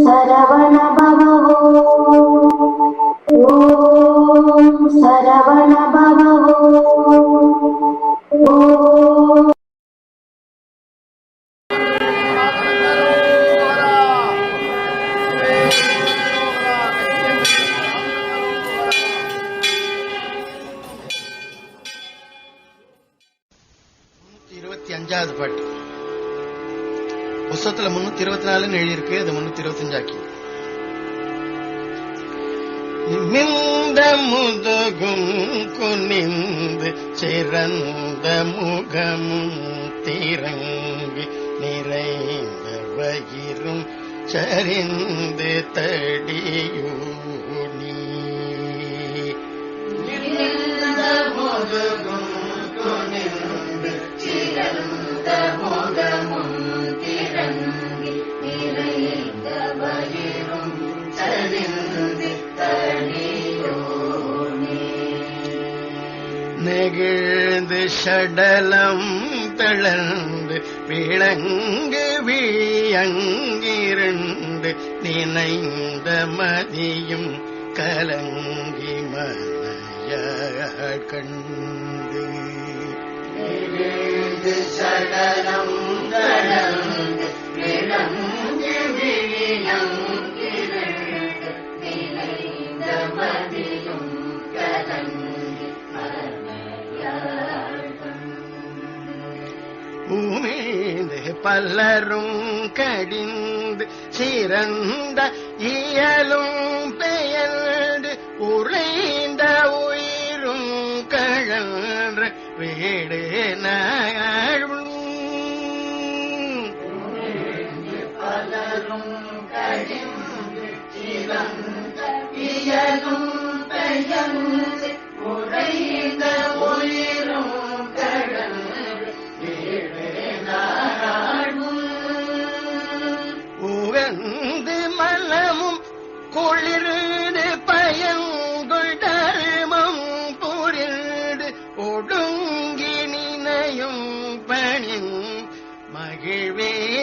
சரவண பவோ ஓம் சரவண பவோ ஓம். அஞ்சாவது பாட்டு புஸ்தகத்துல 324 எழுதியிருக்கு, அது 325 ஆக்கி. நிமிர்ந்த முதுகும் குனிந்து சிறந்த முகமும் திறங்கி நிறைந்த வயிறும் சரிந்து தடியூனி. நிமிர்ந்த முதுகும் குனிந்து சிறந்த முகமும் திறங்கி நிறைந்த வயிறும் சரிந்து தடியூனி. நெகிழ்ந்து சடலம் தளர்ந்து விளங்கு வியங்கிரண்டு நினைந்த மதியும் கலங்கி மனையாள் கண்டு. நெகிழ்ந்து சடலம் தளர்ந்து விளங்கு வியங்கிரண்டு நினைந்த மதியும் கலங்கி மனையாள் உமேந்து பல்லரும் கடிந்து சிறந்த இயலும் பெயர்ந்து உறைந்த உயிரும் கழன்ற வீடு நாழும். பலரும் கடிந்து சிறந்த இயலும் பெயர்ந்து உறைந்த உயிரும் உவந்து மலமும் குளிர்ந்து பயங்குள் தர்மம் புரிந்து ஒடுங்கி நினையும் பணியும் மகிழ்வேனோ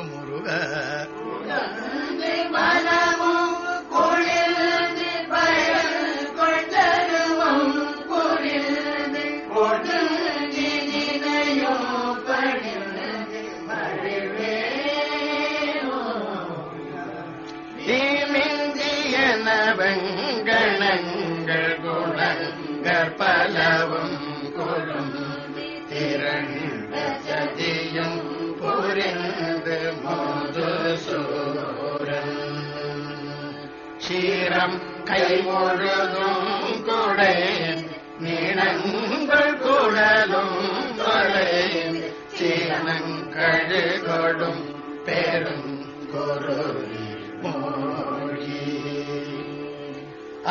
முருகா. மலமும் குளிர்ந்து பயங்குள் தர்மம் புரிந்து ஒடுங்கி நினையும் பணிந்து மகிழ்வேனோ. வெங்கணங்கள் குணங்கள் பலவும் கொலும் திரண்ட சதியும் புரிந்து மோது சூரன் சீரம் கை முழுதும் கொடை நீணங்கள் குழலும் கொலை சீனங்கழு கொடும் பெரும் குருவி மோழி.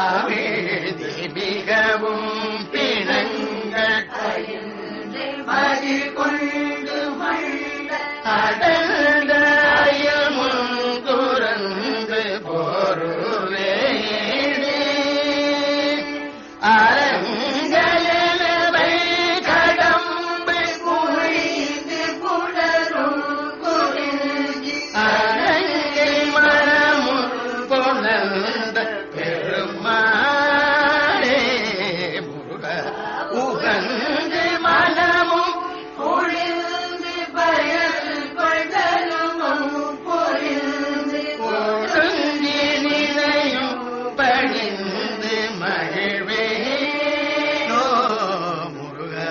அமிழ்தி மிகவும் பிணங்கள் மதி கொண்டு மண்ட அடர்ந்த அயமும் துறந்து போருவே அரங்கலவை கடம்பு குழிந்து புடரும் குறிஞ்சி அரங்கை மரமும் புலர்ந்த பெருமாளே முருகா. உகந்து மனமும் ஒழிந்து பயன் கொள்தலும் பொழிந்து ஒழுங்கி நிலையும் பணிந்து மகிழ்வேனோ முருகா.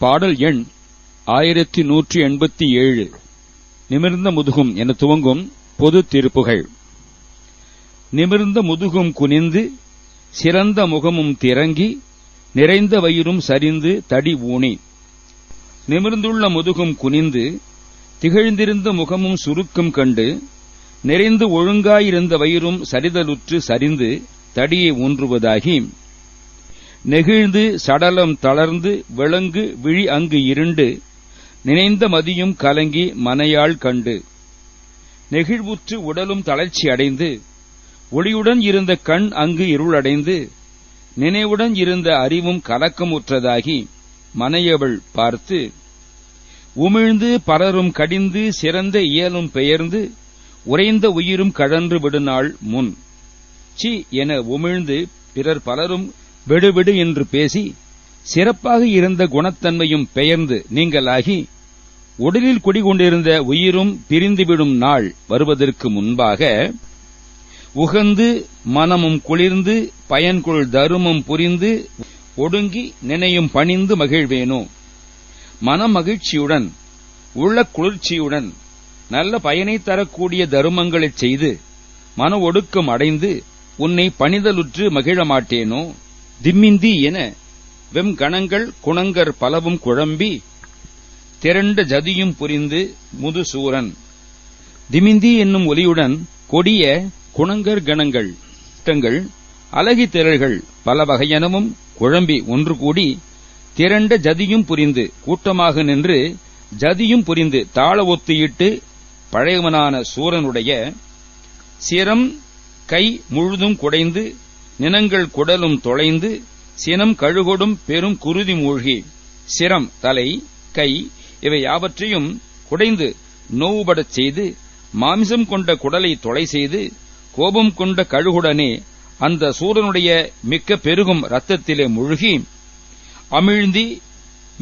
பாடல் எண் 1187. நிமிர்ந்த முதுகும் என துவங்கும் பொது திருப்புகள். நிமிர்ந்த முதுகும் குனிந்து சிறந்த முகமும் திறங்கி நிறைந்த வயிறும் சரிந்து தடி ஊனி. நிமிர்ந்துள்ள முதுகும் குனிந்து திகழ்ந்திருந்த முகமும் சுருக்கம் கண்டு நிறைந்து ஒழுங்காயிருந்த வயிறும் சரிதலுற்று சரிந்து தடியை ஊன்றுவதாகி நெகிழ்ந்து சடலம் தளர்ந்து விளங்கு விழி அங்கு இருண்டு நினைந்த மதியும் கலங்கி மனையாள் கண்டு நெகிழ்வுற்று உடலும் தளர்ச்சி அடைந்து ஒளியுடன் இருந்த கண் அங்கு இருளடைந்து நினைவுடன் இருந்த அறிவும் கலக்கமுற்றதாகி மனையவள் பார்த்து உமிழ்ந்து பலரும் கடிந்து சிறந்த இயலும் பெயர்ந்து உறைந்த உயிரும் கழன்று விடுநாள் முன் சி என உமிழ்ந்து பிறர் பலரும் விடுவிடு என்று பேசி சிறப்பாக இருந்த குணத்தன்மையும் பெயர்ந்து நீங்களாகி உடலில் குடிகொண்டிருந்த உயிரும் பிரிந்துவிடும் நாள் வருவதற்கு முன்பாக உகந்து மனமும் குளிர்ந்து பயன்கொள் தருமம் புரிந்து ஒடுங்கி நினையும் பணிந்து மகிழ்வேனோ. மனமகிழ்ச்சியுடன் உள்ள குளிர்ச்சியுடன் நல்ல பயனை தரக்கூடிய தருமங்களைச் செய்து மன ஒடுக்கம் அடைந்து உன்னை பணிதலுற்று மகிழ மாட்டேனோ. திம்மிந்தி என வெம்கணங்கள் குணங்கர் பலவும் குழம்பி திரண்ட ஜதியும் புரிந்து முதுசூரன். திமிந்தி என்னும் ஒலியுடன் கொடிய குணங்கர் கணங்கள் திட்டங்கள் அழகி திரள்கள் பல வகையெனவும் குழம்பி ஒன்று கூடி திரண்ட ஜதியும் புரிந்து கூட்டமாக நின்று ஜதியும் புரிந்து தாள ஒத்தியிட்டு பழையவனான சூரனுடைய சிரம் கை முழுதும் குடைந்து நினங்கள் குடலும் தொலைந்து சினம் கழுகொடும் பெரும் குருதி மூழ்கி சிரம் தலை கை இவை யாவற்றையும் குடைந்து நோவுபடச் செய்து மாமிசம் கொண்ட குடலை தொலை செய்து கோபம் கொண்ட கழுகுடனே அந்த சூரனுடைய மிக்க பெருகும் இரத்தத்திலே முழுகி அமிழ்ந்தி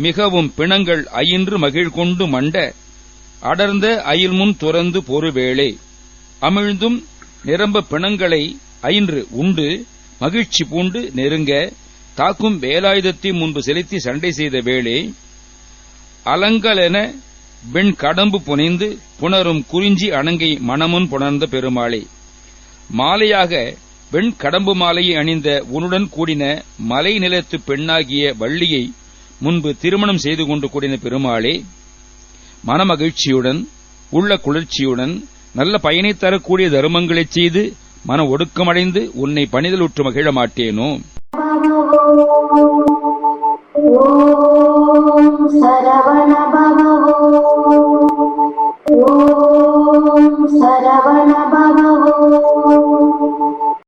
மிகவும் பிணங்கள் அயின்று மகிழ்கொண்டு மண்ட அடர்ந்த அயில்முன் துறந்து பொறுவேளே. அமிழ்ந்தும் நிரம்ப பிணங்களை அயின்று உண்டு மகிழ்ச்சி பூண்டு நெருங்க தாக்கும் வேலாயுதத்தை முன்பு செலுத்தி சண்டை செய்த வேளே அலங்கலென வெண் கடம்பு புனைந்து புணரும் குறிஞ்சி அணங்கை மணமுன் புணர்ந்த பெருமாளே. மாலையாக வெண் கடம்பு மாலையை அணிந்த உன்னுடன் கூடின மலை நிலத்து பெண்ணாகிய வள்ளியை முன்பு திருமணம் செய்து கொண்டு கூடின பெருமாளே. மனமகிழ்ச்சியுடன் உள்ள குளிர்ச்சியுடன் நல்ல பயனை தரக்கூடிய தருமங்களைச் செய்து மன ஒடுக்கமடைந்து உன்னை பணிதலுற்று மகிழ மாட்டேனோ. ஓம் சரவண